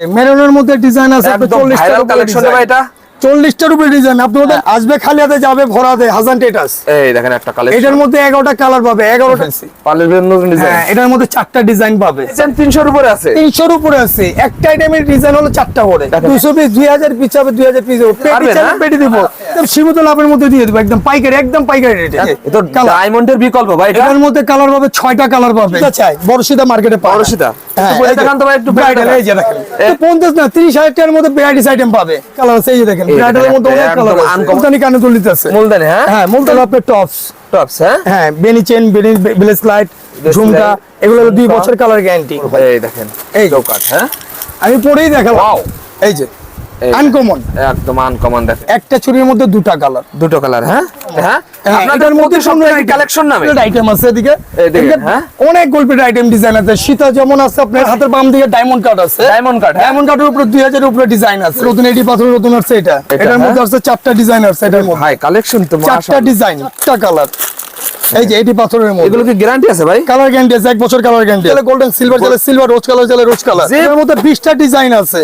মেরুনের মধ্যে ডিজাইন আছে আপনার 40 টাকা কালেকশন ভাই এটা 40টার উপরে ডিজাইন আপনাদের আসবে খালি হাতে যাবে ভরা হাতে হাজান টেটাস। এই দেখেন একটা কালেকশন, এটার মধ্যে 11টা কালার পাবে, 11টা পার্লের নতুন ডিজাইন। হ্যাঁ, এটার মধ্যে 4টা ডিজাইন পাবে। 300 এর উপরে আছে, 300 এর উপরে আছে। একটা আইটেমের ডিজাইন হলো 4টা করে 200 পিস 2000 পিস হবে, 2000 পিস পেটি চাল পেটি দেব, একদম সীমিত লাভের মধ্যে দিয়ে দেব, একদম পাইকারি রেটে। এটা ডায়মন্ডের বিকল্প ভাই, এটার মধ্যে কালার পাবে 6টা কালার পাবে। এটা চাই বড়শিদা মার্কেটে পাবে, বড়শিদা হ্যাঁ, একটু দেখান তো ভাই, একটু ব্রাইডাল এই যে দেখেন 50 না 30,000 টাকার মধ্যে ভ্যারাইটিস আইটেম পাবে। কালার আছে এই যে দেখেন, ব্রাইডালের মধ্যে অনেক কালার আছে। মুলতানি কানে দুল দিতেছে, মুলতানি, হ্যাঁ হ্যাঁ মুলতানি আপনার টপস, হ্যাঁ হ্যাঁ বেনি চেন, বেনি ব্লেস লাইট, ঝুমকা, এগুলো 2 বছর কালার গ্যারান্টি। এই দেখেন এই চৌকাট, হ্যাঁ আমি পরেই দেখাবো। ওয়াও, এই যে আনকমন, একদম আনকমন। দেখেন একটা চুড়ির মধ্যে 2টা কালার, দুটো কালার, হ্যাঁ হ্যাঁ। আপনাদের মধ্যে সম্পূর্ণ কালেকশন নামে আইটেম আছে এদিকে, হ্যাঁ অনেক গোল্ডের আইটেম ডিজাইন আছে। সীতা যেমন আছে আপনার হাতের বাম দিকে ডায়মন্ড কাট আছে, ডায়মন্ড কাট, ডায়মন্ড কাটের উপরে 2000 এর উপরে ডিজাইন আছে। নতুন এডি পাথর নতুন আছে এটা, এটার মধ্যে আছে 4টা ডিজাইন আছে। এটার মধ্যে ভাই কালেকশন তো 4টা ডিজাইন, 4টা কালার। এই যে এডি পাথরের মধ্যে এগুলো কি গ্যারান্টি আছে ভাই? কালার গ্যারান্টি আছে, 1 বছর কালার গ্যারান্টি। তাহলে গোল্ডেন সিলভার চলে সিলভার, রোজ কালার চলে রোজ কালার। এর মধ্যে 20টা ডিজাইন আছে,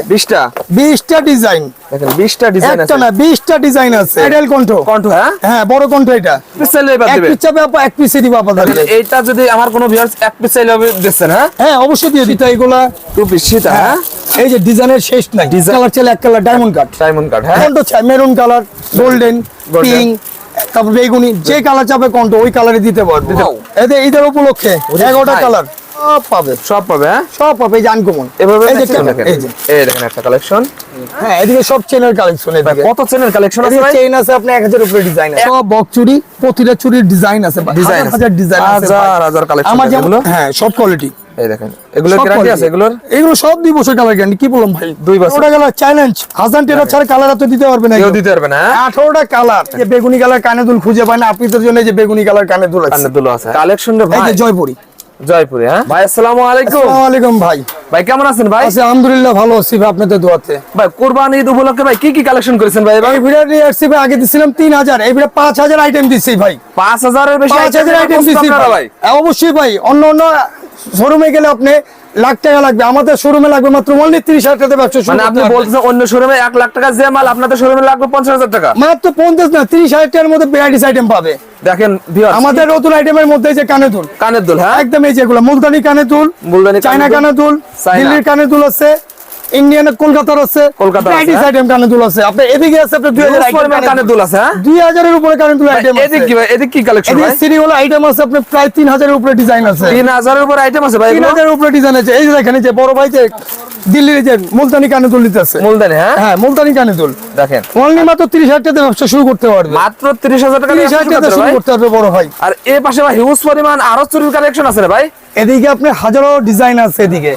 20টা ডিজাইন। দেখেন 20টা ডিজাইন আছে, একটা না 20টা ডিজাইন আছে। আইডাল কণ্ঠ, হ্যাঁ হ্যাঁ বড় কণ্ঠ। এটা পিস চাইলে এবার এক দিবেন, পিস চাবে আপা, এক পিসে দিবা আপা। এইটা যদি আমার কোনো ভিউয়ার্স এক পিস চাইলে হবে দিচ্ছেন? হ্যাঁ হ্যাঁ অবশ্যই দিয়ে দিতে। এগুলা 2 পিস সীতা, হ্যাঁ এই যে ডিজাইনের শেষ নাই। কালার চাইলে এক colour diamond cut, diamond cut, হ্যাঁ কণ্ঠ চাই মেরুন কালার, গোল্ডেন, পিঙ্ক, তারপর বেগুনি, যে কালার চাবে কণ্ঠ ওই কালারে দিতে পারবে। এদের ঈদের উপলক্ষে 11টা কালার সব পাবে, সব পাবে, হ্যাঁ সব পাবে। এই যে আনকমন, এভাবে এই যে দেখেন, এই যে এই দেখেন একটা কালেকশন। হ্যাঁ এদিকে সব চেনের কালেকশন। এদিকে কত চেনের কালেকশন আছে ভাই? চেইন আছে আপনার 1000 উপরে ডিজাইন আছে। সব বক চুড়ি, প্রতিটা চুড়ির ডিজাইন আছে, হাজার ডিজাইন আছে, হাজার কালেকশন আমার যেগুলো, যেমন হ্যাঁ সব কোয়ালিটি। এই দেখেন এগুলো গ্যারান্টি আছে, এগুলো সব 2 বছর কালার গ্যারান্টি। কি বললাম ভাই, 2 বছর। ওটা কালার চ্যালেঞ্জ, হাজার টেরা ছাড়া কালার তো দিতে পারবে না, কেউ দিতে পারবে না। 18টা কালার। যে বেগুনি কালার কানে দুল খুঁজে পায় না, আপনাদের জন্য যে বেগুনি কালার কানে দুল আছে, কানে দুল আছে কালেকশন রে ভাই। এই যে জয়পুরি, জয়পুরি, হ্যাঁ ভাই আসসালামু আলাইকুম। আসসালামু আলাইকুম ভাই। ভাই কেমন আছেন ভাই? আছি আলহামদুলিল্লাহ, ভালো আছি ভাই আপনাদের দোয়াতে। ভাই কুরবানি ঈদ উপলক্ষে ভাই কি কি কালেকশন করেছেন ভাই? আমি ভিডিও নিয়ে আসছি ভাই, আগে দিছিলাম 3000, এই ভিডিও 5000 আইটেম দিছি ভাই। 5000 এর বেশি 5000 আইটেম দিছি ভাই। অবশ্যই ভাই, অন্য শোরুমে গেলে আপনি লাখ টাকা লাগবে, আমাদের শোরুমে লাগবে মাত্র অনলি 30,000 টাকাতে ব্যবসা শুরু। মানে আপনি বলছেন অন্য শোরুমে 1 লাখ টাকা যে মাল আপনাদের শোরুমে লাগবে 50,000 টাকা, মাত্র 50 না 30,000 টাকার মধ্যে ভ্যারাইটিস আইটেম পাবে। দেখেন ভিউয়ার্স আমাদের নতুন আইটেমের মধ্যে যে কানে দুল, কানের দুল, হ্যাঁ একদম এই যেগুলো মুলতানি কানে দুল, মুলতানি চায়না কানে দুল, দিল্লির কানে দুল আছে, ইন্ডিয়ান কলকাতার আছে, ভ্যারাইটিস আইটেম কানে দুল আছে। আপনি এদিকে আছে আপনার 2000 আইটেম কানে দুল আছে, হ্যাঁ 2000 এর উপরে কানে দুল আইটেম আছে। এদিক কি ভাই, এদিক কি কালেকশন ভাই? এদিকে সিরি হলো আইটেম আছে আপনার প্রায় 3000 এর উপরে ডিজাইন আছে। 3000 এর উপরে আইটেম আছে ভাই, 3000 এর উপরে ডিজাইন আছে। এই যে দেখেন, এই যে বড় ভাই যে দিল্লির যে মুলতানি কানে দুল দিতেছে, মুলতানি, হ্যাঁ হ্যাঁ মুলতানি কানে দুল দেখেন অনলি মাত্র 30,000 টাকা ব্যবসা শুরু করতে পারবে, মাত্র 30,000 টাকা 30,000 টাকা শুরু করতে পারবে বড় ভাই। আর এই পাশে ভাই হিউজ পরিমাণ আরো চুরির কালেকশন আছে রে ভাই। এদিকে আপনি হাজারো ডিজাইন আছে, এদিকে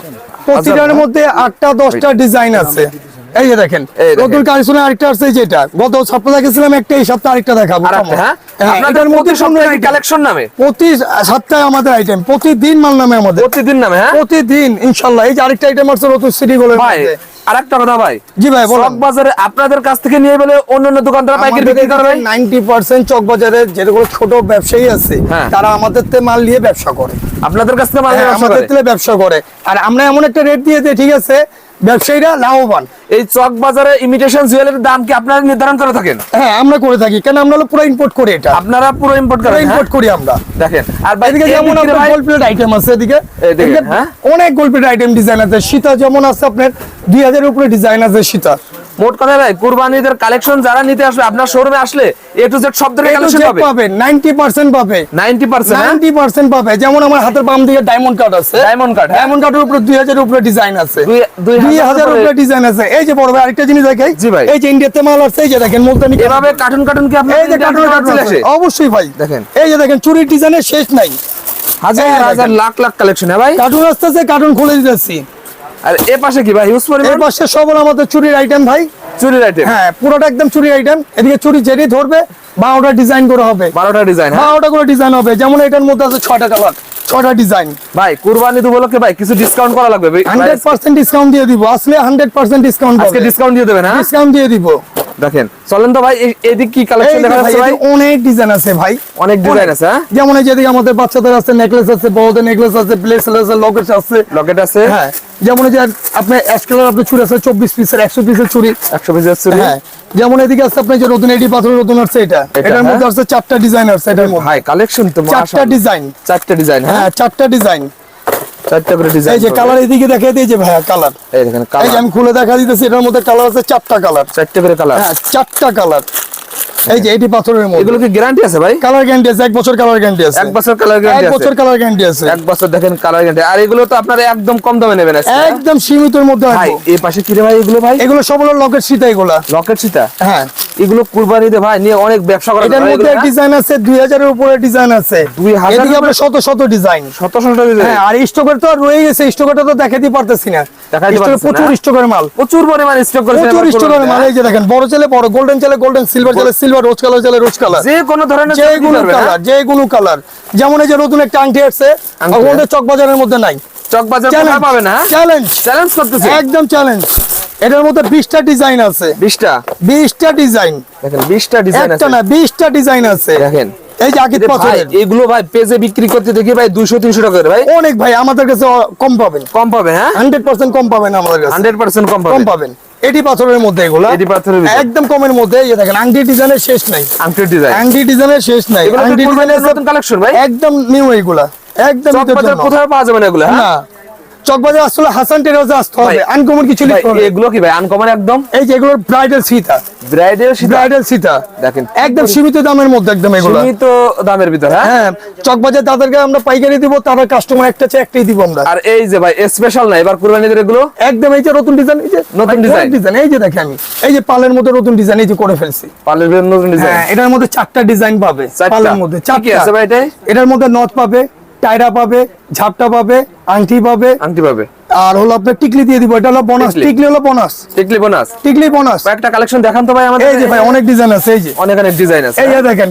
প্রতিটার মধ্যে 8টা 10টা ডিজাইন আছে। এই যে দেখেন নতুন কালেকশনে আরেকটা আছে, যেটা গত সপ্তাহে দেখেছিলাম একটা, এই সপ্তাহে আরেকটা দেখাবো। হ্যাঁ আপনাদের মধ্যে সপ্তাহে কালেকশন নামে প্রতি সপ্তাহে আমাদের আইটেম, প্রতিদিন মাল নামে আমাদের, প্রতিদিন নামে, হ্যাঁ প্রতিদিন ইনশাআল্লাহ। এই যে আরেকটা আইটেম আছে নতুন সিটি গোলের মধ্যে। আরেকটা কথা ভাই, জি ভাই বলুন। চক বাজারে আপনাদের কাছ থেকে নিয়ে বলে অন্যান্য দোকানদার পাইকারি বিক্রি করে ভাই? 90% চক বাজারে যেগুলো ছোট ব্যবসায়ী আছে তারা আমাদের থেকে মাল নিয়ে ব্যবসা করে, আপনাদের কাছ থেকে মাল নিয়ে আমাদের থেকে ব্যবসা করে। আর আমরা এমন একটা রেট দিয়ে দিই, ঠিক আছে, ব্যবসায়ীরা লাভবান। এই চক বাজারে ইমিটেশন জুয়েলারির দাম কি আপনারা নির্ধারণ করে থাকেন? হ্যাঁ আমরা করে থাকি, কারণ আমরা পুরো ইম্পোর্ট করি। এটা আপনারা পুরো ইম্পোর্ট করেন? ইম্পোর্ট করি আমরা। দেখেন আর এদিকে যেমন আপনার গোল্ড প্লেট আইটেম আছে, এদিকে অনেক গোল্ড প্লেট আইটেম ডিজাইন আছে। সীতা যেমন আছে আপনার 2000 এর উপরে ডিজাইন আছে সীতা। মোট কথা ভাই, কুরবানিদের কালেকশন যারা নিতে আসবে আপনার শোরুমে আসলে এ টু জেড সব ধরনের কালেকশন পাবে, 90% পাবে, 90% পাবে। যেমন আমার হাতের বাম দিকে ডায়মন্ড কাট আছে, ডায়মন্ড কাটের উপরে 2000 এর উপরে ডিজাইন আছে, 2000 এর উপরে ডিজাইন আছে। এই যে বড় ভাই আরেকটা জিনিস দেখাই, এই যে ইন্ডিয়াতে মাল আছে, এই যে দেখেন মুলতানি এভাবে কার্টুন কি আপনি এই যে কার্টুন আছে অবশ্যই ভাই। দেখেন এই যে দেখেন চুরির ডিজাইনের শেষ নাই, হাজার লাখ কালেকশন। হ্যাঁ ভাই কার্টুন আসতেছে, কার্টুন খুলে দিতেছি। আর এ পাশে কি ভাই হিউজ পরিমাণ? এই পাশে সব আমাদের চুরির আইটেম ভাই, চুরির আইটেম, হ্যাঁ পুরোটা একদম চুরির আইটেম। এদিকে চুরি যেটি ধরবে 12টা ডিজাইন করে হবে, 12টা ডিজাইন, 12টা করে ডিজাইন হবে। যেমন এটার মধ্যে আছে 6টা কালার, 6টা ডিজাইন। ভাই কুরবানি উপলক্ষে ভাই কিছু ডিসকাউন্ট করা লাগবে? 100% ডিসকাউন্ট দিয়ে দিব, আসলে 100% ডিসকাউন্ট আজকে ডিসকাউন্ট দিয়ে দেবেন? হ্যাঁ ডিসকাউন্ট দিয়ে দিব। দেখেন চলেন তো ভাই এদিক কি এই কালেকশন যে দেখা ভাই, যাচ্ছে ভাই? এতে অনেক ডিজাইন আছে ভাই, অনেক ডিজাইন আছে, হ্যাঁ যেমন এই যেদিকে আমাদের বাচ্চাদের আছে, নেকলেস আছে, বড়দের নেকলেস আছে, ব্লেসলেট আছে, লকেট আছে। লকেট আছে, হ্যাঁ, যেমন এই যে আপনার অ্যাশ কালার আপনার চুড়ি আছে 24 পিসের, 100 পিসের চুড়ি। 100 পিসের চুড়ি। হ্যাঁ, যেমন এদিকে আছে আপনার যে নতুন এডি পাথরের নতুন আছে এটা, এটার মধ্যে আছে 4টা ডিজাইন আছে এটার মধ্যে। ভাই কালেকশন তো 4টা মাশাআল্লাহ, ডিজাইন, 4টা ডিজাইন, হ্যাঁ হ্যাঁ 4টা ডিজাইন। 4টা করে ডিজাইন। এই যে কালার এদিকে দেখাই দিই যে ভাইয়া কালার, এই দেখেন এই যে কালার, আমি খুলে দেখা দিতেছি, এটার মধ্যে কালার আছে 4টা কালার। 4টা করে কালার। হ্যাঁ 4টা কালার। এই যে এডি পাথরের মধ্যে এগুলো কি গ্যারান্টি আছে ভাই? কালার গ্যারান্টি আছে, 1 বছর কালার গ্যারান্টি আছে। 1 বছর কালার গ্যারান্টি 1 আছে। বছর কালার গ্যারান্টি আছে। 1 বছর দেখেন কালার গ্যারান্টি। আর এগুলো তো আপনারা একদম কম দামে নেবেন আজকে, হ্যাঁ? একদম সীমিতর মধ্যে ভাই রাখবো। এই পাশে কি রে ভাই এগুলো ভাই? এগুলো সব হলো লকেট সীতা এগুলা। লকেট সীতা। হ্যাঁ, এগুলো কুরবানিতে ভাই নিয়ে অনেক ব্যবসা করা এটার যায় মধ্যে এগুলো, ডিজাইন আছে 2000 এর উপরে ডিজাইন আছে। 2000 এদিকে আমরা শত শত ডিজাইন। শত শত ডিজাইন। হ্যাঁ, আর স্টকের তো আর রয়ে গেছে, স্টকটা তো দেখাতে পারতেছি না। দেখাইতে স্টকে পারতেছেন না? প্রচুর স্টকের মাল, প্রচুর পরিমাণ স্টক করেছে প্রচুর স্টকের মাল। এই যে দেখেন, বড় চাইলে বড়, গোল্ডেন চাইলে গোল্ডেন, সিলভার চাইলে সিলভার, রোজ কালার চাইলে রোজ কালার, যে কোনো ধরনের যে চুড়ি কোনো পারবেন, হ্যাঁ? কালার, যে কোনো কালার। যেমন এই যে নতুন একটা আংটি আসছে, আংটি, ওখানে চক বাজারের মধ্যে নাই। চক বাজার কোথায় পাবেন, হ্যাঁ? চ্যালেঞ্জ, চ্যালেঞ্জ করতেছে একদম চ্যালেঞ্জ। এটার মধ্যে 20টা ডিজাইন আছে, 20টা। 20টা ডিজাইন, দেখেন 20টা ডিজাইন আছে, একটা না 20টা ডিজাইন আছে। দেখেন এই যে আকিদ ভাই পাথরের এগুলো ভাই পেজে বিক্রি করতে দেখি ভাই 200-300 টাকা করে ভাই। অনেক ভাই, আমাদের কাছে কম পাবেন, কম পাবে, হ্যাঁ 100% কম পাবেন আমাদের কাছে, 100% কম পাবে। কম পাবেন। এডি পাথরের মধ্যে এগুলা, এডি পাথরের ভিতরে। একদম কমের মধ্যে। এই যে দেখেন, আংটি ডিজাইনের শেষ নাই, আংটির ডিজাইন। আংটি ডিজাইনের শেষ নাই। এগুলো আংটি ডিজাইনের নতুন কালেকশন ভাই। একদম নিউ এগুলা, একদম চক ঈদের বাজার জন্য। কোথায় পাওয়া যাবে না এগুলো, হ্যাঁ? না, চকবাজার আসলে হাসান টেরাসে আসতে হবে, ভাই, আনকমন কিছু ভাই, লিখতে হবে। এগুলো কি ভাই আনকমন একদম? এই যে এগুলো bridal Sita, bridal Sita. Bridal Sita দেখেন একদম সীমিত দামের মধ্যে, একদম এগুলো। সীমিত দামের ভিতর, হ্যাঁ? হ্যাঁ, চকবাজার তাদেরকে আমরা পাইকারি দিব, তারা কাস্টমার একটা চাই একটাই দিব আমরা। আর এই যে ভাই স্পেশাল না এবার কুরবানিদের এগুলো একদম এই যে নতুন ডিজাইন, এই যে নতুন ভাই, ডিজাইন। অনেক ডিজাইন। এই যে দেখেন, আমি এই যে পালের মধ্যে নতুন ডিজাইন এই যে করে ফেলছি। পালের ভিতর নতুন ডিজাইন। হ্যাঁ, এটার মধ্যে 4টা ডিজাইন পাবে, পালের মধ্যে কি কি 4টা আছে ভাই এটাই? এটার মধ্যে নথ পাবে, টায়রা পাবে, ঝাপটা পাবে, আংটি পাবে, আংটি পাবে, আর হলো আপনার টিকলি দিয়ে দিব। এটা হলো বোনাস, টিকলি। টিকলি হলো বোনাস, টিকলি বোনাস। টিকলি বোনাস। কয়েকটা কালেকশন দেখান তো ভাই আমাদের। এই যে ভাই অনেক ডিজাইন আছে, এই যে অনেক অনেক ডিজাইন আছে, এই যে দেখেন,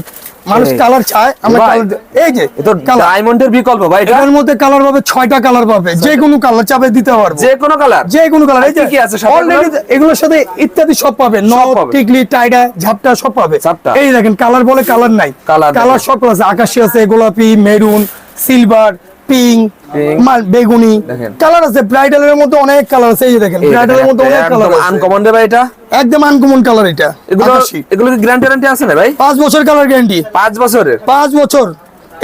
মানুষ এই। কালার চায়, আমরা ভাই, কালার এই যে এ তো কালার। ডায়মন্ডের বিকল্প ভাই এটা। এটার মধ্যে কালার পাবে 6টা কালার পাবে, যে কোনো কালার চাবে দিতে পারবো, যে কোনো কালার। যে কোনো কালার। এই যে কি কি আছে সাথে already এগুলোর সাথে ইত্যাদি সব পাবে, নথ, পাবে। টিকলি, টাইডা, ঝাপটা সব পাবে। ঝাপটা। এই দেখেন, কালার বলে কালার নাই, কালার কালার সব আছে, আকাশি আছে, গোলাপি, মেরুন, সিলভার, পিঙ্ক, Pink, বেগুনি দেখেন। কালার আছে। ব্রাইডালের মধ্যে অনেক কালার আছে, এই যে দেখেন, ব্রাইডালের মধ্যে অনেক কালার আছে, আনকমন রে ভাই এটা। একদম আনকমন কালার। এটা এগুলো আকাশি, এগুলো কি গ্যারান্টি গ্যারান্টি আছে না ভাই? 5 বছর কালার গ্যারান্টি, 5 বছরের। 5 বছর।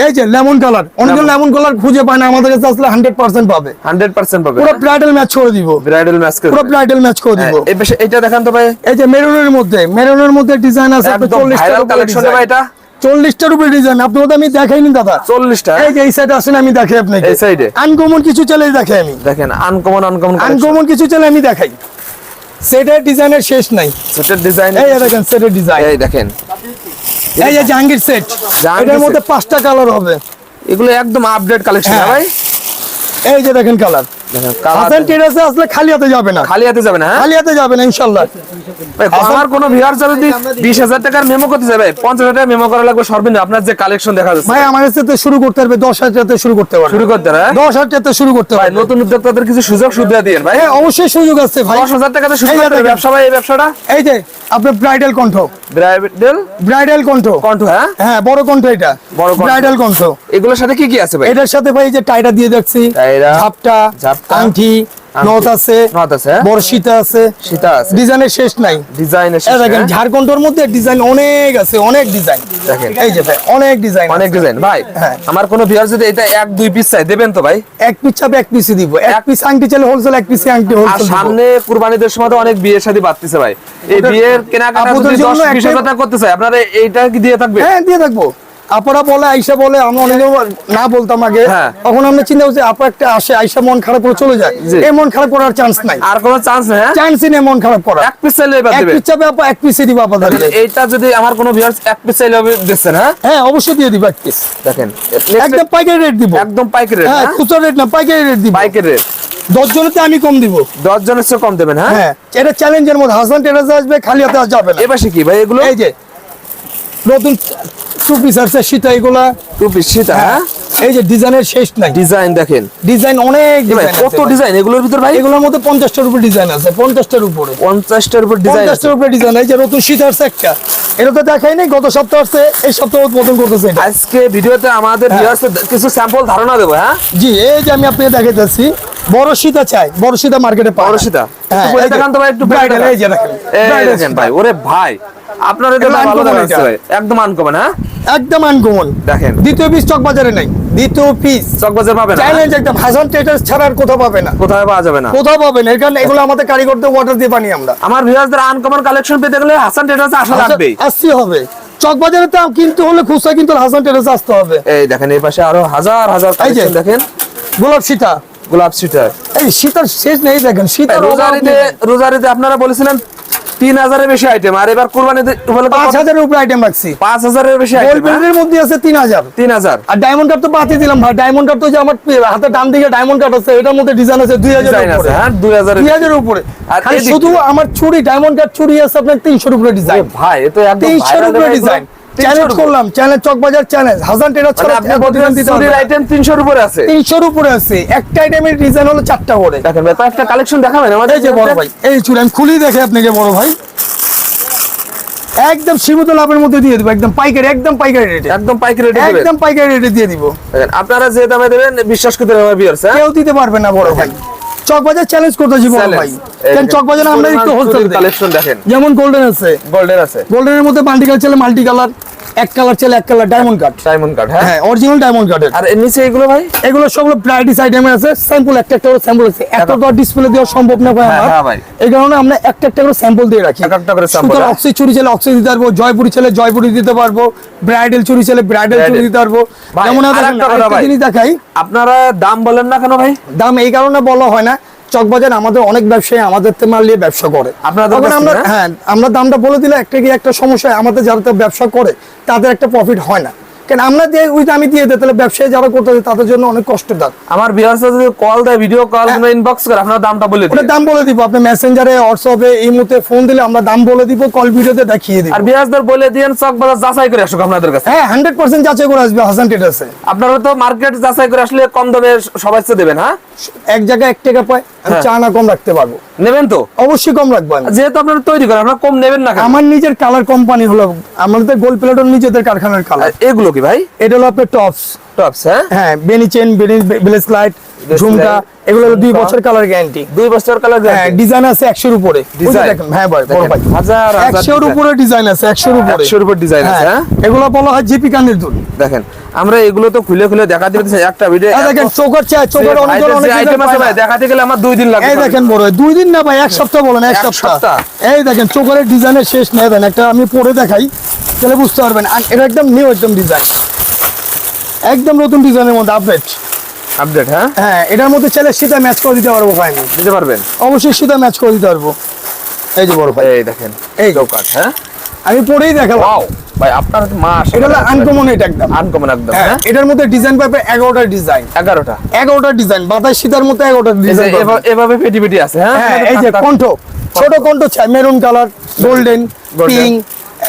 এই যে লেমন কালার, অনেকে লেমন। লেমন কালার খুঁজে পায় না, আমাদের কাছে আসলে 100% পাবে, 100% পাবে। পুরো ব্রাইডাল ম্যাচ করে দিব, ব্রাইডাল ম্যাচ করে। পুরো ব্রাইডাল ম্যাচ করে দিব। এই পাশে এটা দেখান তো ভাই। এই যে মেরুনের মধ্যে, মেরুনের মধ্যে ডিজাইন আছে আপনার একদম 40 ভাইরাল টার কালেকশন উপরে ভাই এটা। 40টার উপরে ডিজাইন। আপনাদের আমি দেখাইনি দাদা, 40টা। এই যে এই সাইডে আসেন, আমি দেখাই আপনাকে। এই সাইডে আনকমন কিছু চাইলে দেখাই আমি, দেখেন আনকমন আনকমন আনকমন কিছু চাইলে আমি দেখাই। সেটের ডিজাইনের শেষ নাই। সেটের ডিজাইন। এই যে দেখেন সেটের ডিজাইন, এই দেখেন এই যে জাহাঙ্গীর সেট, জাহাঙ্গীর এটার মধ্যে set। 5টা কালার হবে। এগুলো একদম আপডেট কালেকশন হ্যাঁ। ভাই। এই যে দেখেন কালার। দেখেন কালার হাসান টেরাসে আসলে খালি হাতে যাবে না, খালি হাতে যাবে না, হ্যাঁ? খালি হাতে যাবে না ইনশাআল্লাহ। ভাই আমার কোনো ভিউয়ার যদি 20,000 টাকার মেমো করতে যাবে, 50,000 টাকা মেমো করা লাগবে সর্বনিম্ন। আপনার যে কালেকশন দেখা যাচ্ছে ভাই আমার সাথে শুরু করতে পারবে, 10,000 টাকা শুরু করতে পারবে, শুরু করতে না, হ্যাঁ? 10,000 টাকা শুরু করতে ভাই পারবে। নতুন উদ্যোক্তাদের কিছু সুযোগ সুবিধা দিয়েন ভাই। হ্যাঁ, অবশ্যই সুযোগ আছে ভাই। 10,000 টাকাতে শুরু এই যে করতে দেখেন। ব্যবসা ভাই, এই ব্যবসাটা এই যে আপনার ব্রাইডাল কণ্ঠ, ব্রাইডাল ব্রাইডাল কণ্ঠ, কণ্ঠ, হ্যাঁ? হ্যাঁ বড় কণ্ঠ, এটা বড় কণ্ঠ। ব্রাইডাল কণ্ঠ। এগুলোর সাথে কি কি আছে ভাই? এটার সাথে ভাই এই যে টাইটা দিয়ে দেখছি, টায়রা, ঝাপটা, ঝাপটা, আংটি, নথ আছে, নথ আছে, হ্যাঁ? বড় সীতা আছে, সীতা আছে, ডিজাইনের শেষ নাই। ডিজাইনের এই দেখেন ঝাড়খণ্ডের মধ্যে ডিজাইন অনেক আছে, অনেক ডিজাইন। দেখেন। এই যে ভাই অনেক ডিজাইন, অনেক ডিজাইন ভাই। হ্যাঁ। আমার কোনো ভিউয়ার যদি এটা 1-2 পিস চাই দেবেন তো ভাই? এক পিস চাপে এক পিসই দিব, এক পিস আংটি চাইলে হোলসেল, এক পিসে আংটি আর হোলসেল। সামনে কুরবানিদের সময় তো অনেক বিয়ের শাদী বাড়তেছে ভাই। এই ওটা- বিয়ের কেনাকাটা আপুদের যদি জন্য 10-20 হাজার একটা- টাকা করতে চাই, আপনারা এইটা কি দিয়ে থাকবে? হ্যাঁ দিয়ে থাকবো। আপনারা বলে আইসা বলে, আমরা অনেকে না বলতাম আগে, হ্যাঁ। তখন আমরা চিন্তা করছি আপা একটা আসে, আইসা মন খারাপ করে চলে যায়, জি। এই মন খারাপ করার চান্স নাই, আর কোনো চান্স নেই, হ্যাঁ? চান্সই নেই মন খারাপ করার। এক পিস চাইলে এবার এক দেবেন। পিস চাপে আপা এক পিসই দিব আপনাদেরকে। এইটা যদি আমার কোনো ভিউয়ার এক পিস চাইলে হবে দিচ্ছেন, হ্যাঁ? হ্যাঁ অবশ্যই দিয়ে দিব এক পিস, দেখেন একদম পাইকারি রেট দিব, একদম পাইকারি রেট, হ্যাঁ হ্যাঁ? খুচরা রেট না, পাইকারি রেট দিব। পাইকারি রেট 10 জনেতে আমি কম দিব। 10 জনের চেয়ে কম দেবেন, হ্যাঁ? হ্যাঁ, এটা চ্যালেঞ্জের মধ্যে। হাসান টেরাসে আসবে, খালি হাতে যাবে না। এবার কি ভাই এগুলো? এই যে নতুন টু পিস আছে সীতা, এগুলা 2 পিস সীতা, হ্যাঁ? এই যে ডিজাইনের শেষ নাই, ডিজাইন দেখেন, ডিজাইন অনেক এ ভাই ডিজাইন কত ডিজাইন এগুলোর ভিতর ভাই? এগুলোর মধ্যে 50টার উপরে ডিজাইন আছে, 50টার উপরে 50টার উপর ডিজাইন 50টার উপরে ডিজাইন। এই যে নতুন শীত আসছে একটা, এটা তো দেখাই নাই, গত সপ্তাহ আসছে, এই সপ্তাহ উদ্বোধন করতেছে এটা। আজকে ভিডিওতে আমাদের ভিউয়ার্সদের কিছু স্যাম্পল ধারণা দেবো। হ্যাঁ জি, এই যে আমি আপনাকে দেখাইতেছি বড় সীতা চাই, বড় সীতা মার্কেটে পাওয়া বড় সীতা। হ্যাঁ, একটু বলে এই যে দেখান তো ভাই, একটু বলে bridal, দেখান। এই যে দেখেন এই bridal দেখেন সীতা। ভাই, ওরে ভাই আপনার এটা এটা ভালো uncommon দেখাচ্ছে এটা। ভাই, একদম আনকমন। হ্যাঁ একদম আনকমন। দেখেন দ্বিতীয় পিস চক বাজারে নাই, দ্বিতীয় পিস চকবাজার পাবেন না, চ্যালেঞ্জ একদম হাসান ট্রেডার্স ছাড়া আর কোথাও পাবে না, কোথায় পাওয়া যাবে না। কোথাও পাবে না। এর কারণে এগুলো আমাদের কারিগরদের অর্ডার দিয়ে বানি আমরা, আমার ভিউয়ার্সদের আনকমন কালেকশন পেতে গেলে হাসান ট্রেডার্সে আসা লাগবে। আসতে হবে চক বাজারে, তো কিনতে হলে খুচরা কিন্তু হাসান ট্রেডার্স আসতে হবে। এই দেখেন এই পাশে আরো হাজার হাজার এই যে কালেকশন দেখেন, গোলাপ সীতা, গোলাপ সিটার। এই শীতের শেষ নেই, দেখেন শীতের রোজারিতে আপনারা বলেছিলেন 3000-এর বেশি আইটেম, আর এবার কুরবানিতে 5000-এর উপরে আইটেম রাখছি। 5000-এর বেশি গোল্ড আইটেম। প্লেটের মধ্যে আছে 3000, 3000 আর ডায়মন্ড কাট তো বাতি দিলাম ভাই। ডায়মন্ড কাট তো যে আমার হাতে ডান দিকে ডায়মন্ড কাট আছে, এটার মধ্যে ডিজাইন আছে 2000 ডিজাইন এর আছে। উপরে। হ্যাঁ 2000 2000 এর উপরে। আর খালি এদিক শুধু দিয়ে। আমার চুড়ি ডায়মন্ড কাট চুড়ি আছে আপনার 300 এর উপরে ডিজাইন, ভাই এ তো একদম 300 এর উপরে ডিজাইন। চ্যালেঞ্জ করলাম, চ্যালেঞ্জ চক বাজার চ্যালেঞ্জ, হাসান ট্রেডার্স ছাড়া আপনি বলছেন চুরির আইটেম 300 এর উপরে আছে। 300 এর উপরে আছে। একটা আইটেমের ডিজাইন হলো 4টা করে। দেখেন ভাই কয়েকটা কালেকশন দেখাবেন আমাদের? এই যে বড় ভাই, এই চুড়ি আমি খুলি দেখে আপনাকে বড় ভাই, একদম সীমিত লাভের মধ্যে দিয়ে দিব, একদম পাইকারি, একদম পাইকারি রেটে, একদম পাইকারি রেটে দিবেন। একদম পাইকারি রেটে দিয়ে দিব। দেখেন আপনারা যে দামে দেবেন বিশ্বাস করতে হবে ভিউয়ার্স। হ্যাঁ কেউ দিতে পারবে না বড় ভাই। চকবাজার চ্যালেঞ্জ করতেছি বড় ভাই, কেন চকবাজার আমরা একটু হোলসেল কালেকশন দেখেন, যেমন গোল্ডেন আছে, গোল্ডের আছে, গোল্ডেনের মধ্যে মাল্টি কালার চলে, মাল্টি কালার, এক কালার চলে এক colour, diamond cut, diamond cut. হ্যাঁ হ্যাঁ অরিজিনাল ডায়মন্ড কাটের। আর এর নিচে এগুলো ভাই, এগুলো সবগুলো ভ্যারাইটিস আইটেমের আছে, স্যাম্পল একটা একটা করে স্যাম্পল আছে, এত তো ডিসপ্লে দেওয়া সম্ভব না ভাই হ্যাঁ, আমার। হ্যাঁ ভাই। এই কারণে আমরা একটা একটা করে স্যাম্পল দিয়ে রাখি, এক একটা করে sample, সুতরাং হ্যাঁ। অক্সি চুরি চলে অক্সি দিতে পারবো, জয়পুরি চলে জয়পুরি দিতে পারবো, ব্রাইডাল চুরি চলে ব্রাইডাল চুরি দিতে পারবো। ভাই, যেমন আরেকটা কথা ভাই। জিনিস দেখাই, আপনারা দাম বলেন না কেন ভাই? দাম এই কারণে বলা হয় না, চকবাজার আমাদের অনেক ব্যবসায়ী আমাদের থেকে মাল নিয়ে ব্যবসা করে, আপনাদের তখন কাছ আমরা থেকে? হ্যাঁ আমরা দামটা বলে দিলে একটা কি একটা সমস্যা হয়, আমাদের যারা তো ব্যবসা করে তাদের একটা প্রফিট হয় না, কেন আমরা দিয়ে ওই দামই দিয়ে দিই, তাহলে ব্যবসায়ী যারা করতে তাদের জন্য অনেক কষ্টের দাম। আমার ভিউয়ার্সরা যদি কল দেয়, ভিডিও কল কিংবা ইনবক্স করে আপনারা দামটা বলে ওটা দিন। দাম বলে দিব, আপনি মেসেঞ্জারে হোয়াটসঅ্যাপে এই মুহূর্তে ফোন দিলে আমরা দাম বলে দিব, কল ভিডিওতে দেখিয়ে দিব। আর ভিউয়ার্সদের বলে দিন চকবাজার যাচাই করে আসুক আপনাদের কাছে। হ্যাঁ 100% যাচাই করে আসবে হাসান ট্রেডার্সে। আপনারা তো মার্কেট যাচাই করে আসলে কম দামে সবাই দেবেন। হ্যাঁ এক জায়গায় 1 টাকা পায়, আমি হ্যাঁ। চা না কম রাখতে পারবো, নেবেন তো? অবশ্যই কম রাখবো আমি। যেহেতু আপনারা তৈরি করেন, আপনারা কম নেবেন না কেন? আমার নিজের কালার কোম্পানি হলো, আমাদের গোল্ড প্লেটের নিজেদের কারখানার আর কালার। এগুলো কি ভাই? এটা হলো আপনার টপস, টপস। হ্যাঁ হ্যাঁ বেনি চেন, বেনি ব্লেস লাইট, ঝুমকা, এগুলো হলো 2 বছর কালার গ্যারান্টি। 2 বছর কালার হ্যাঁ ডিজাইন আছে 100 এর উপরে, ডিজাইন দেখেন হ্যাঁ ভাই বড় ভাই, হাজার 100 এর উপরে ডিজাইন আছে, 100 এর উপরে, 100 এর উপর ডিজাইন আছে। হ্যাঁ এগুলো বলা হয় জিপি কানের দুল। দেখেন আমরা এগুলো তো খুলে খুলে দেখাতে দিতেছি একটা ভিডিও। এই দেখেন চোকার চাই, চোকার অনেক অনেক আইটেম আছে ভাই, দেখাতে গেলে আমার 2 দিন লাগবে। এই দেখেন বড় 2 দিন না ভাই, 1 সপ্তাহ বলেন, 1 এক সপ্তাহ। সপ্তাহ। এই দেখেন চোকারের ডিজাইনের শেষ নেই, দেন একটা আমি পরে দেখাই, তাহলে বুঝতে পারবেন। আর এটা একদম নিউ একদম ডিজাইন, একদম নতুন ডিজাইনের মধ্যে আপডেট। আপডেট। হ্যাঁ হ্যাঁ এটার মধ্যে ছেলে সিধা ম্যাচ করে দিতে পারবো ভাই, আমি দিতে পারবেন অবশ্যই সিধা ম্যাচ করে দিতে পারবো। এই যে বড় ভাই, এই দেখেন এই চৌকাট। হ্যাঁ আমি পরেই দেখালাম। ওয়াও ভাই আপনার মাস এটা হলো আনকমন, এটা একদম আনকমন একদম। হ্যাঁ হ্যাঁ এটার মধ্যে ডিজাইন পাবে 11টা ডিজাইন, 11টা 11টা ডিজাইন, বাতাস শীতার মধ্যে 11টা ডিজাইন। এভাবে পেটি পেটি আছে। হ্যাঁ হ্যাঁ এই যে কণ্ঠ, ছোট কণ্ঠ চাই, মেরুন কালার, গোল্ডেন, পিঙ্ক,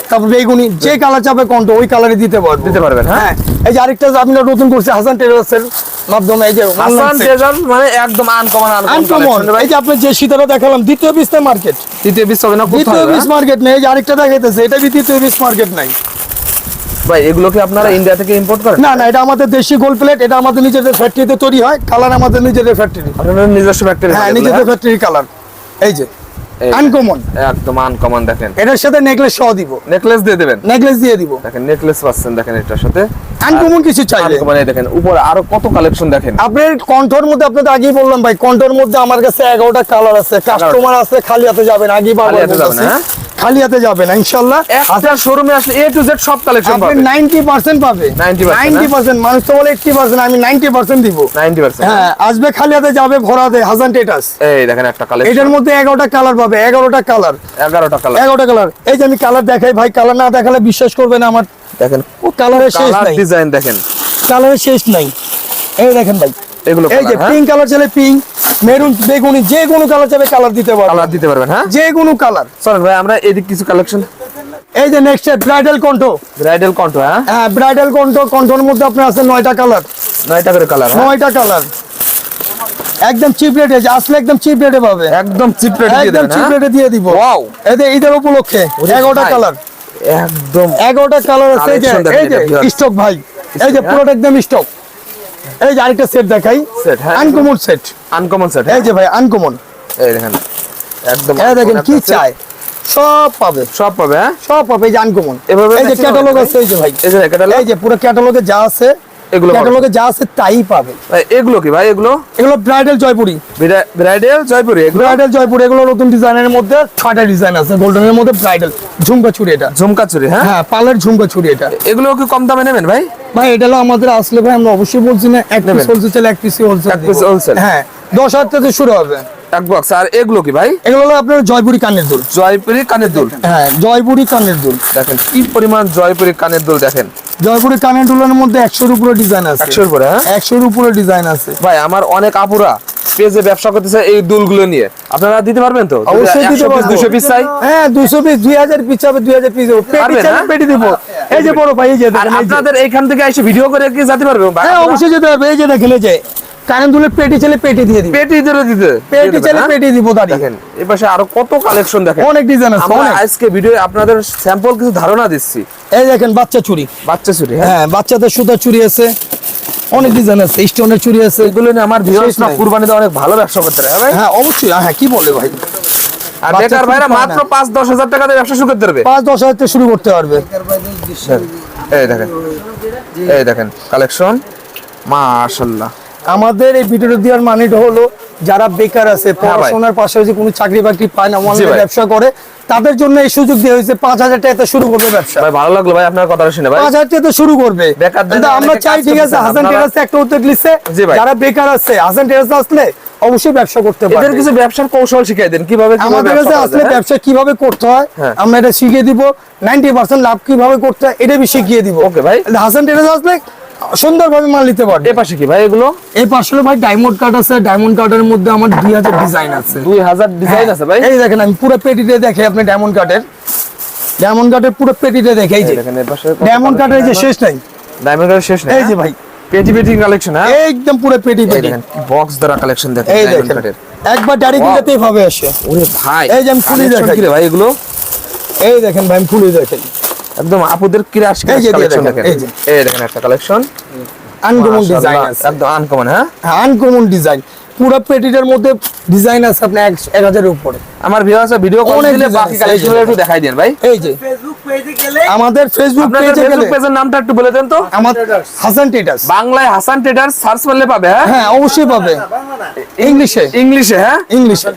তারপর বেগুনি, যে কালার চাবে কণ্ঠ ওই কালারে দিতে পারবো, দিতে পারবেন। হ্যাঁ এই যে আরেকটা যে আপনারা নতুন করছে হাসান টেলার্সের মাধ্যমে, এই যে হাসান টেজার মানে একদম আনকমন আনকমন। এই যে আপনি যে শীতাটা দেখালাম দ্বিতীয় পিসতে মার্কেট, তৃতীয় পিস হবে না? দ্বিতীয় কোথায় পিস মার্কেট নেই, এই যে আরেকটা দেখাইতেছে এটা দ্বিতীয় পিস মার্কেট নাই ভাই? এগুলো কি আপনারা ইন্ডিয়া থেকে ইম্পোর্ট করেন? না না, এটা আমাদের দেশি গোল্ড প্লেট, এটা আমাদের নিজেদের ফ্যাক্টরিতে তৈরি হয়, কালার আমাদের নিজেদের ফ্যাক্টরি। আপনাদের নিজস্ব ফ্যাক্টরি? হ্যাঁ নিজেদের ফ্যাক্টরি কালার। এই যে আনকমন, একদম আনকমন। দেখেন এটার সাথে নেকলেস সহ দিব, নেকলেস দিয়ে দেবেন। নেকলেস দিয়ে দিব, দেখেন নেকলেস পাচ্ছেন, দেখেন এটার সাথে আনকমন কিছু চাইলে। আনকমন। এই দেখেন উপরে আরো কত কালেকশন দেখেন। আপনার কণ্ঠর মধ্যে, আপনাদের আগেই বললাম ভাই, কণ্ঠর মধ্যে আমার কাছে 11টা কালার আছে, কাস্টমার আছে, খালি হাতে যাবেন, আগেই বারবার খালি হাতে যাবেন, বলতেছি, হ্যাঁ? খালি হাতে যাবেন ইনশাআল্লাহ। একটা শোরুমে আসলে এ টু জেড সব কালেকশন আপনি পাবেন। 90% পাবে, 90%, 90%। মানুষ তো বলে 80%, আমি 90% দিব। 90%। হ্যাঁ আসবে খালি হাতে, যাবে ভরা হাতে, হাসান টেটাস। এই দেখেন একটা কালেকশন, এটার মধ্যে 11টা কালার পাবে, 11টা কালার, 11টা কালার। 11টা কালার। এই যে আমি কালার দেখাই ভাই, কালার না দেখালে বিশ্বাস করবেন আমার, দেখেন ও কালারের শেষ কালার নাই, ডিজাইন দেখেন, কালারের শেষ নাই। এই দেখেন ভাই, এগুলো এই যে কালার। হ্যাঁ পিঙ্ক কালার চাইলে পিঙ্ক, মেরুন, বেগুনি, যে কোনো কালার চাইবে কালার দিতে পারবো, কালার দিতে পারবেন। হ্যাঁ যে কোনো কালার। চলেন ভাই আমরা এদিক কিছু কালেকশন এই যে নেক্সট ব্রাইডাল কন্টো। ব্রাইডাল কন্টো, হ্যাঁ হ্যাঁ ব্রাইডাল কন্টো, কন্টোর মধ্যে আপনার আছে 9টা কালার। 9টা করে কালার, 9টা কালার একদম চিপ রেটে, আসলে একদম চিপ রেটে পাবে, একদম চিপ রেটে দিয়ে একদম দেবেন। চিপ রেটে দিয়ে দিব। ওয়াও, এই যে ঈদের উপলক্ষে 11টা কালার, একদম 11টা কালার আছে। এই যে স্টক ভাই, এই যে পুরোটা একদম স্টক। এই যে আরেকটা সেট দেখাই, সেট, হ্যাঁ আনকমন সেট, আনকমন সেট। এই যে ভাই আনকমন, এই দেখেন একদম, এই দেখেন কি চাই সব পাবে, সব পাবে, হ্যাঁ সব পাবে। এই যে আনকমন, এভাবে এই যে ক্যাটালগ আছে, এই যে ভাই, এই যে ক্যাটালগ, এই যে পুরো ক্যাটালগে যা আছে, এগুলো ক্যাটালগে যা আছে তাই পাবে। ভাই এগুলো কি ভাই? এগুলো ব্রাইডাল জয়পুরি, ব্রাইডাল জয়পুরি, এগুলো ব্রাইডাল জয়পুরি। এগুলো নতুন ডিজাইনের মধ্যে 6টা ডিজাইন আছে, গোল্ডেনের মধ্যে ব্রাইডাল ঝুমকা চুড়ি। এটা ঝুমকা চুড়ি, হ্যাঁ হ্যাঁ পার্লার ঝুমকা চুড়ি। এটা এগুলো কি কম দামে নেবেন ভাই? ভাই এটা হলো আমাদের আসলে ভাই আমরা অবশ্যই বলছি না, এক পিস হোলসেল চাইলে এক পিসই হোলসেল, এক পিস হোলসেল, হ্যাঁ 10,000 থেকে শুরু হবে এক বক্স। আর এগুলো কি ভাই? এগুলো হলো আপনার জয়পুরি কানের দুল, জয়পুরি কানের দুল, হ্যাঁ জয়পুরি কানের দুল। দেখেন কি পরিমাণ জয়পুরি কানের দুল, দেখেন জয়পুরি কানের দুলের মধ্যে 100-এর উপরে ডিজাইন আছে, 100-এর উপরে, হ্যাঁ 100-এর উপরে ডিজাইন আছে। ভাই আমার অনেক আপুরা পেজে ব্যবসা করতেছে এই দুলগুলো নিয়ে, আপনারা দিতে পারবেন তো? অবশ্যই দিতে পারবো। 200 পিস চাই, হ্যাঁ 200 পিস, 2000 পিস হবে, 2000 পিস হবে, পেটি পারবেন, চাইলে হ্যাঁ? পেটি দিব। এই যে বড় ভাই, এই যে আর দেখেন, এই যে। আপনাদের এইখান থেকে এসে ভিডিও করে কি যেতে পারবে ভাই? হ্যাঁ অবশ্যই যেতে হবে। এই যে দেখেন, এই যে কানের দুলের পেটি চাইলে পেটি দিয়ে দিব, পেটি ধরে দিতে, পেটি চাইলে পেটি দিব দাঁড়ি। দেখেন এই পাশে আরো কত কালেকশন, দেখেন অনেক ডিজাইন আছে, আমরা অনেক। আজকে ভিডিও আপনাদের স্যাম্পল কিছু ধারণা দিচ্ছি। এই দেখেন বাচ্চা চুড়ি, বাচ্চা চুড়ি, হ্যাঁ হ্যাঁ বাচ্চাদের সুতা চুড়ি আছে, অনেক ডিজাইন আছে, স্টোনের চুড়ি আছে। এগুলো নিয়ে আমার ভিউয়ার্স না নাই। কুরবানিতে অনেক ভালো ব্যবসা করতে পারে, হ্যাঁ ভাই? হ্যাঁ অবশ্যই, হ্যাঁ কি বলে ভাই, আর বাচ্চা বেকার ভাইরা চুড়ি মাত্র 5-10 হাজার টাকা দিয়ে ব্যবসা শুরু করতে পারবে। 5-10 হাজার থেকে শুরু করতে পারবে। এই দেখেন, এই দেখেন কালেকশন, মাশাআল্লাহ। আমাদের এই ভিডিও দেওয়ার মানেটা হলো যারা বেকার আছে, পড়াশোনার পাশাপাশি কোনো চাকরি বাকরি পায় না, অনলাইনে ভাই। ব্যবসা করে, তাদের জন্য এই সুযোগ দেওয়া হয়েছে। 5,000 টাকা শুরু করবে ব্যবসা। ভাই ভালো লাগলো ভাই আপনার কথাটা শুনে ভাই। 5,000 টাকা শুরু করবে। বেকারদের কিন্তু আমরা অনেকে চাই কাজ ঠিক আছে, করতেছেন, হাসান আপনারা- টেরাসে একটা উদ্যোগ নিচ্ছে, জি ভাই। যারা বেকার আছে হাসান টেরাসে আসলে অবশ্যই ব্যবসা করতে এদের পারবে। কিছু ব্যবসার কৌশল শিখিয়ে দেন, কিভাবে আমাদের ব্যবসা কাছে করা আসলে যায়, হ্যাঁ? ব্যবসা কিভাবে করতে হয় হ্যাঁ। আমরা এটা শিখিয়ে দিব। 90% লাভ কিভাবে করতে হয় এটা আমি শিখিয়ে দিব। ওকে ভাই। হাসান টেরাসে আসলে সুন্দরভাবে মাল নিতে পারবে। এই পাশে কি ভাই এগুলো? এই পাশে ভাই ডায়মন্ড কাট আছে, ডায়মন্ড কাটের মধ্যে আমার 2000 ডিজাইন আছে। 2000 ডিজাইন আছে ভাই। এই দেখেন আমি পুরো পেটিতে দেখে আপনি ডায়মন্ড কাটের পুরো পেটিতে দেখে, এই যে দেখেন এই পাশে ডায়মন্ড কাটের এই যে শেষ নাই, ডায়মন্ড কার্ড শেষ নেই, এই যে ভাই পেটি পেটি কালেকশন, হ্যাঁ একদম পুরো পেটি এই পেটি। দেখেন বক্স দ্বারা কালেকশন, দেখেন এই ডায়মন্ড দেখেন কার্ডের। একবার দাড়ি দিলেতেই ভাবে আসে। ওরে ভাই এই যে আমি খুলে collection দেখাই। কি রে ভাই এগুলো? এই দেখেন ভাই আমি খুলে দেখেন, একদম আপুদের ক্রাশ এই যে কালেকশন, দেখেন, দেখেন এই যে। এই দেখেন একটা কালেকশন আনকমন ডিজাইন আছে, একদম আনকমন, হ্যাঁ আনকমন ডিজাইন। পুরো পেটিটার মধ্যে ডিজাইন আছে আপনি 1000 এর উপরে। আমার ভিউয়ার্স ভিডিও কল অনেক দিলে design বাকি আছে, কালেকশন এই যে। একটু দেখাই দেন ভাই। এই যে ফেসবুক পেজে গেলে আমাদের ফেসবুক আপনাদের পেজে গেলে ফেসবুক পেজের নামটা একটু বলে দেন তো। আমাদের হাসান টেটাস, বাংলায় হাসান ট্রেডার্স সার্চ করলে পাবে, হ্যাঁ হ্যাঁ অবশ্যই পাবে, ইংলিশে ইংলিশে, হ্যাঁ ইংলিশে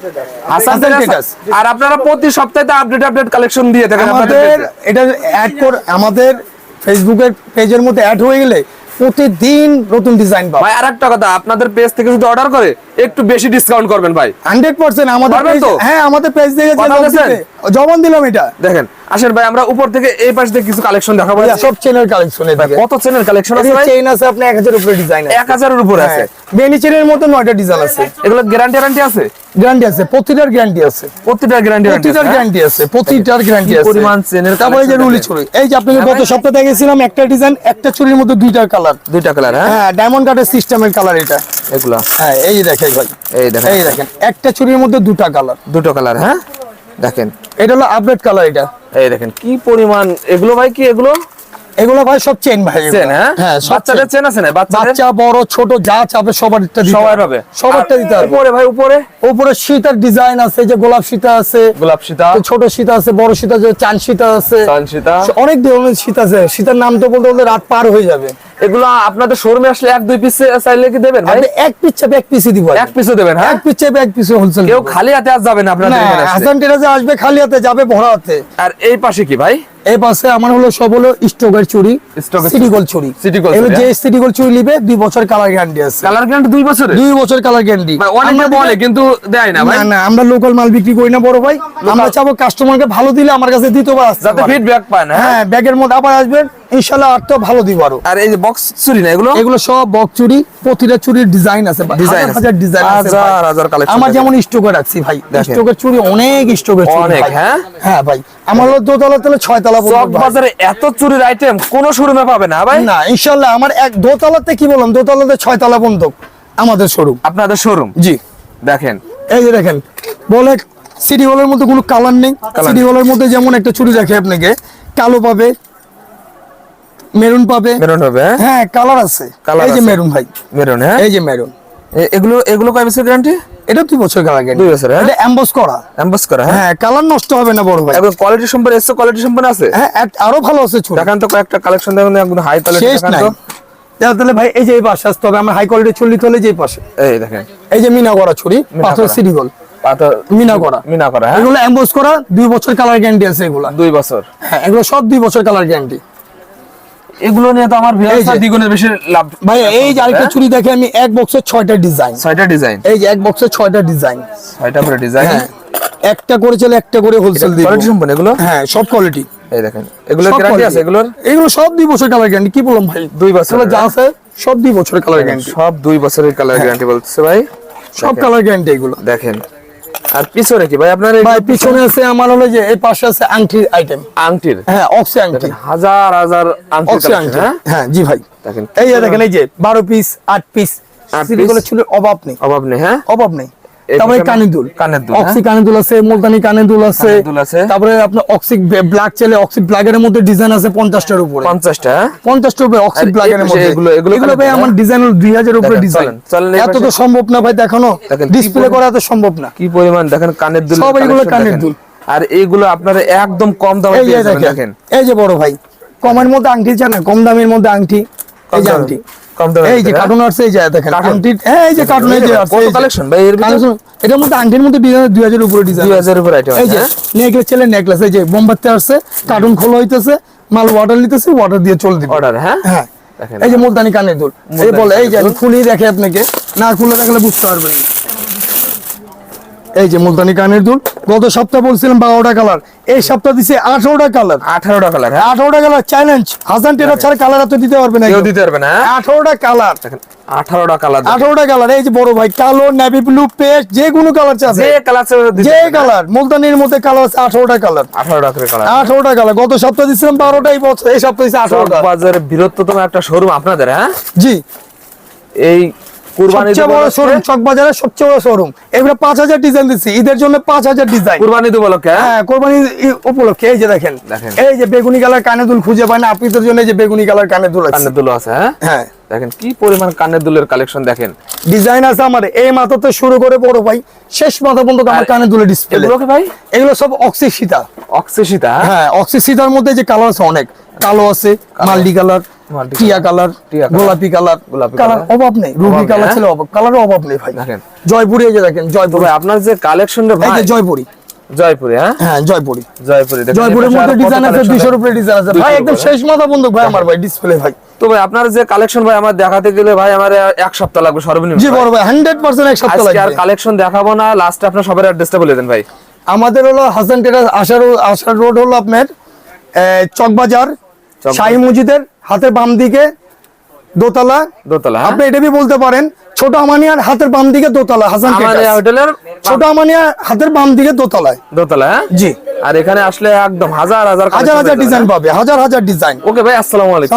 হাসান ট্রেডার্স। আর আপনারা প্রতি সপ্তাহে আপডেট কালেকশন দিয়ে থাকেন আপনাদের আমাদের পেজে। এটা অ্যাড করে আমাদের ফেসবুকের পেজের মধ্যে অ্যাড হয়ে গেলে প্রতিদিন নতুন ডিজাইন পাবে। ভাই আরেকটা কথা, আপনাদের পেজ থেকে যদি অর্ডার করে একটু বেশি ডিসকাউন্ট করবেন ভাই। 100% আমাদের পারবেন page- তো? হ্যাঁ আমাদের পেজ থেকে কথা বলেছেন? জবান দিলাম এটা। দেখেন আসেন ভাই আমরা উপর থেকে এই পাশ থেকে কিছু কালেকশন দেখাবো। সব চেনের কালেকশন ভাই কত চেনের কালেকশন আছে ভাই? চেইন আছে আপনি 1000 এর উপরে ডিজাইন আছে। 1000 এর উপরে আছে। বেনি চেনের মধ্যে 9টা ডিজাইন আছে। এগুলো গ্যারান্টি আছে? গ্যারান্টি আছে, প্রতিটার গ্যারান্টি আছে, প্রতিটার গ্যারান্টি প্রতিটার গ্যারান্টি আছে, প্রতিটার গ্যারান্টি আছে। পরিমাণ চেনের তারপরে এই যে collection রুলি দেখেন। চুড়ি, এই যে আপনাকে গত সপ্তাহে দেখিয়েছিলাম একটা ডিজাইন, একটা চুড়ির মধ্যে দুইটা কালার। দুইটা কালার, হ্যাঁ হ্যাঁ ডায়মন্ড কাটের সিস্টেমের কালার এটা। এগুলা হ্যাঁ এই যে দেখেন ভাই, এই দেখেন এই দেখেন একটা চুড়ির মধ্যে দুটা কালার। দুটো কালার, হ্যাঁ দেখেন এটা হলো আপডেট কালার এটা। এই দেখেন কি পরিমাণ এগুলো ভাই, কি এগুলো এগুলো ভাই সব চেন ভাই, এগুলো। চেন, হ্যাঁ হ্যাঁ সব বাচ্চাদের চেন। চেন আছে না? বাচ্চাদের বাচ্চা বড় ছোট যা চাবে সবারটা দিতে সবাই হবে। পাবে, সবারটা দিতে হবে। উপরে ভাই উপরে উপরে সীতার ডিজাইন আছে, যে গোলাপ সীতা আছে, গোলাপ সীতা, ছোট সীতা আছে, বড় সীতা আছে, চাঁদ সীতা আছে, চাঁদ সীতা, অনেক ধরনের সীতা আছে। সীতার নাম তো বলতে বলতে রাত পার হয়ে যাবে। এগুলো আপনাদের শোরুমে আসলে 1-2 পিস চাইলে কি দেবেন ভাই? আপনি এক পিস চাপে এক পিসই দিব, এক পিসও দেবেন, হ্যাঁ এক পিস চাপে এক পিসে হোলসেল। কেউ খালি হাতে আজ যাবে না আপনাদের এখানে আসলে। হাসান টেরাসে আসবে খালি হাতে, যাবে ভরা হাতে। আর এই পাশে কি ভাই? এই পাশে আমার হলো সব হলো স্টোকের চুড়ি, স্টোকের সিটি গোল্ড চুড়ি। সিটি গোল্ড এগুলো চুড়ি, যে সিটি গোল্ড চুড়ি নিবে 2 বছর কালার গ্যারান্টি আছে। কালার গ্যারান্টি 2 বছরের? 2 বছর কালার গ্যারান্টি। ভাই অনেকে বলে কিন্তু দেয় না ভাই। না না আমরা লোকাল মাল বিক্রি করি না বড় ভাই, আমরা চাবো কাস্টমারকে ভালো দিলে আমার কাছে দ্বিতীয়বার আসতে যাতে পারে। ফিডব্যাক পায় না, হ্যাঁ হ্যাঁ ব্যাগের মধ্যে আবার আসবেন ইনশাআল্লাহ, আর তো ভালো দিব আরো। আর এই যে বক্স চুরি না এগুলো? এগুলো সব বক চুড়ি, প্রতিটা চুড়ির ডিজাইন আছে, ডিজাইন হাজার ডিজাইন আছে ভাই। হাজার কালেকশন আমার যেমন স্টকে রাখছি ভাই, দেখেন। স্টকের চুড়ি অনেক স্টকের চুড়ি অনেক, ভাই। হ্যাঁ হ্যাঁ ভাই আমার হলো দোতলা তলে 6 ছয়তলা বন্ধক ভাই। চকবাজারে এত চুরির আইটেম কোন শোরুমে পাবে না ভাই? না ইনশাআল্লাহ আমার এক দোতলাতে কি বললাম, দোতলাতে ছয়তলা বন্ধক আমাদের শোরুম। আপনাদের শোরুম জি দেখেন, এই যে দেখেন, বলে সিটি হলের মধ্যে কোনো কালার নেই। সিটি হলের মধ্যে যেমন একটা চুড়ি দেখে আপনাকে, কালো পাবে, মেরুন পাবে। মেরুন হবে, হ্যাঁ? হ্যাঁ কালার আছে, কালার এই যে আছে। মেরুন ভাই, মেরুন, হ্যাঁ? এই যে মেরুন। এগুলো এগুলো কয় বছর গ্যারান্টি? এটা 2 বছর কালার গ্যারান্টি। 2 বছর, হ্যাঁ? এটা এমবস করা। এমবস করা, হ্যাঁ? হ্যাঁ কালার নষ্ট হবে না বড় ভাই। এবং কোয়ালিটি সম্পন্ন, এসে কোয়ালিটি সম্পন্ন আছে। হ্যাঁ আরো ভালো আছে চুড়ি। দেখেন তো কয়েকটা কালেকশন, দেখুন একদম হাই কোয়ালিটি। শেষ দেখেন নাই। তো, তাহলে ভাই এই যে এই পাশে আসতে হবে, আমার হাই কোয়ালিটি চুড়ি তোলে যে এই পাশে। এই দেখেন, এই যে মিনা করা চুড়ি, পাথর করা। সিটি গোল, পাথর মিনা করা। মিনা করা, হ্যাঁ? এগুলো এমবস করা, 2 বছর কালার গ্যারান্টি আছে এগুলা। 2 বছর। হ্যাঁ এগুলো সব 2 বছর কালার গ্যারান্টি। এগুলো নিয়ে তো আমার এই ভিউয়ার্সরা যে। দ্বিগুণের বেশি লাভ। ভাই এই যে আরেকটা চুড়ি দেখে আমি, এক বক্সে 6টা ডিজাইন। 6টা ডিজাইন, এই যে এক বক্সে 6টা ডিজাইন। 6টা করে ডিজাইন। হ্যাঁ একটা করে চলে, একটা করে হোলসেল দিব। কোয়ালিটি সম্পন্ন এগুলো। হ্যাঁ সব কোয়ালিটি। এই দেখেন, এগুলো গ্যারান্টি আছে এগুলোর? এগুলো সব 2 বছর কালার গ্যারান্টি। কি বললাম ভাই, 2 বছর, এগুলো যা আছে সব 2 বছরের কালার গ্যারান্টি। সব 2 বছরের কালার গ্যারান্টি বলতেছে ভাই। সব কালার গ্যারান্টি এগুলো। দেখেন, আর পিছনে কি ভাই আপনার? ভাই পিছনে আছে আমার হলো যে এই পাশে আছে আংটির আইটেম। আংটির, হ্যাঁ অক্সি আংটি। হাজার হাজার আংটির অক্সি কালেকশন, আংটি। হ্যাঁ? হ্যাঁ জি ভাই। দেখেন, এই যে দেখেন, এই যে 12 পিস 8 পিস 8 সিলিকনের piece। চুলের অভাব নেই, অভাব নেই, হ্যাঁ? অভাব নেই। এই তারপরে পিছনে কানের দুল, কানের দুল, অক্সি কানের দুল আছে, মুলতানি কানের দুল আছে, কানের দুল আছে। তারপরে আপনার অক্সি ব্ল্যাক চলে, অক্সি ব্ল্যাকের মধ্যে ডিজাইন আছে 50টার উপরে। 50টা, হ্যাঁ? 50টার উপরে অক্সি আর ব্ল্যাকের এই মধ্যে। এগুলো- এগুলো এগুলো ভাই কালেকশন, আমার ডিজাইন হলো 2000 এর উপরে দেখেন, ডিজাইন। চলেন এই এত তো পাশে। সম্ভব না ভাই দেখানো, দেখেন, কি ডিসপ্লে করা এত সম্ভব না। কি পরিমাণ দেখেন কানের দুল। সব এগুলো collection কানের দেখেন। দুল। আর এইগুলো আপনারা একদম কম দামে এই যে পেয়ে যাবেন। দেখেন, দেখেন, এই যে বড় ভাই, কমের মধ্যে আংটি চান না, কম দামের মধ্যে আংটি। এই যে আংটি, কম দামে, এই যে হ্যাঁ? কার্টুন আছে, এই যে দেখেন কার্টুন। আংটি। হ্যাঁ এই যে কার্টুন, এই যে আছে, কত এই যে। কালেকশন ভাই এর ভিতরে? কালেকশন, এটার মধ্যে আংটির মধ্যে ডিজাইন 2000 এর উপরে ডিজাইন। 2000 এর উপর আইটেম এই আছে, যে হ্যাঁ? নেকলেস ছেলে নেকলেস, এই যে বোম্বাতে আসছে, কার্টুন খোলা হইতেছে, মাল অর্ডার নিতেছে, অর্ডার দিয়ে চলে দিবে। অর্ডার, হ্যাঁ? হ্যাঁ দেখেন, এই যে মুলতানি কানের দুল। এই বলে, এই যে আমি খুলেই দেখে আপনাকে, না খুলে দেখলে বুঝতে পারবেন না। এই যে মুলতানি কানের দুল, গত সপ্তাহে বলছিলাম 12টা কালার, এই সপ্তাহ দিছে 18টা কালার। 18টা কালার, হ্যাঁ? 18টা কালার চ্যালেঞ্জ, হাসান টেরা ছাড়া কালার এত দিতে পারবে না কেউ কেউ। দিতে পারবে না, হ্যাঁ? 18টা কালার, দেখেন, 18টা কালার। 18টা কালার। এই যে বড় ভাই, কালো, নেভি ব্লু, পেস্ট, যে কোনো কালার চাচ্ছে, যে কালার যে কালার। মুলতানির মধ্যে কালার আছে 18টা কালার। 18টা করে কালার। 18টা কালার। গত সপ্তাহে দিছিলাম 12টা, এই বছর এই সপ্তাহে দিচ্ছে 18টা। বাজারে বৃহত্তম একটা শোরুম আপনাদের, হ্যাঁ? জি এই কুরবানি সবচেয়ে বড় শোরুম, চকবাজারের সবচেয়ে বড় শোরুম। এগুলো 5000 ডিজাইন দিচ্ছি ঈদের জন্য, 5000 ডিজাইন। কুরবানি উপলক্ষে, হ্যাঁ? হ্যাঁ কোরবানি উপলক্ষে। এই যে দেখেন, দেখেন। এই যে বেগুনি কালার কানে দুল খুঁজে পায় না আপনাদের জন্য, এই যে বেগুনি কালার কানে দুল আছে। কানের দুল আছে, হ্যাঁ? হ্যাঁ দেখেন কি পরিমাণ কানের দুলের কালেকশন। দেখেন ডিজাইন আছে আমার, এই মাথা থেকে শুরু করে বড় ভাই শেষ মাথা পর্যন্ত আমার কানে দুলে ডিসপ্লে। এগুলো কি ভাই? এগুলো সব অক্সি সীতা। অক্সিসিতা, হ্যাঁ অক্সি সীতার মধ্যে যে কালার আছে অনেক, কালো আছে, মাল্টি কালার, মাল্টি টিয়া কালার, টিয়া কালার, গোলাপি কালার। গোলাপি কালার কালার। অভাব নেই, রুবি অভাব নেই, কালার হ্যাঁ? ছিল অভাব, কালারের অভাব নেই ভাই। দেখেন জয়পুরি, এই যে দেখেন জয়পুরি, ভাই আপনার যে কালেকশনটা এই ভাই, যে জয়পুরি। জয়পুরে, হ্যাঁ? হ্যাঁ জয়পুরি, জয়পুরে। দেখেন জয়পুরের এপাশে মধ্যে আরো কত ডিজাইন আছে, collection 200 উপরে ডিজাইন আছে 200 ভাই, একদম উপরে। শেষ মাথা বন্ধ ভাই আমার ভাই ডিসপ্লে ভাই। তো ভাই আপনার যে কালেকশন ভাই আমার দেখাতে গেলে ভাই আমার 1 সপ্তাহ লাগবে সর্বনিম্ন। জি ভাই। বড় ভাই 100% এক সপ্তাহ আজকে আর লাগবে। কালেকশন দেখাবো না, লাস্টে আপনার সবার অ্যাড্রেসটা বলে দেন ভাই। আমাদের হলো হাসান টেরাস আশার রোড হলো আপনার চকবাজার, শাহী মসজিদের হাতের বাম দিকে দোতলা। দোতলা, হ্যাঁ? আপনি এটা বি বলতে পারেন ছোট আমানিয়ার হাতের বাম দিকে দোতলা, হাসান আমাদের টেরাস। হোটেলের ছোট আমানিয়া হাতের বাম দিকে দোতলায়। দোতলা, হ্যাঁ? জি আর এখানে আসলে একদম হাজার হাজার হাজার হাজার ডিজাইন পাবে, হাজার হাজার ডিজাইন। ওকে ভাই, আসসালামু আলাইকুম।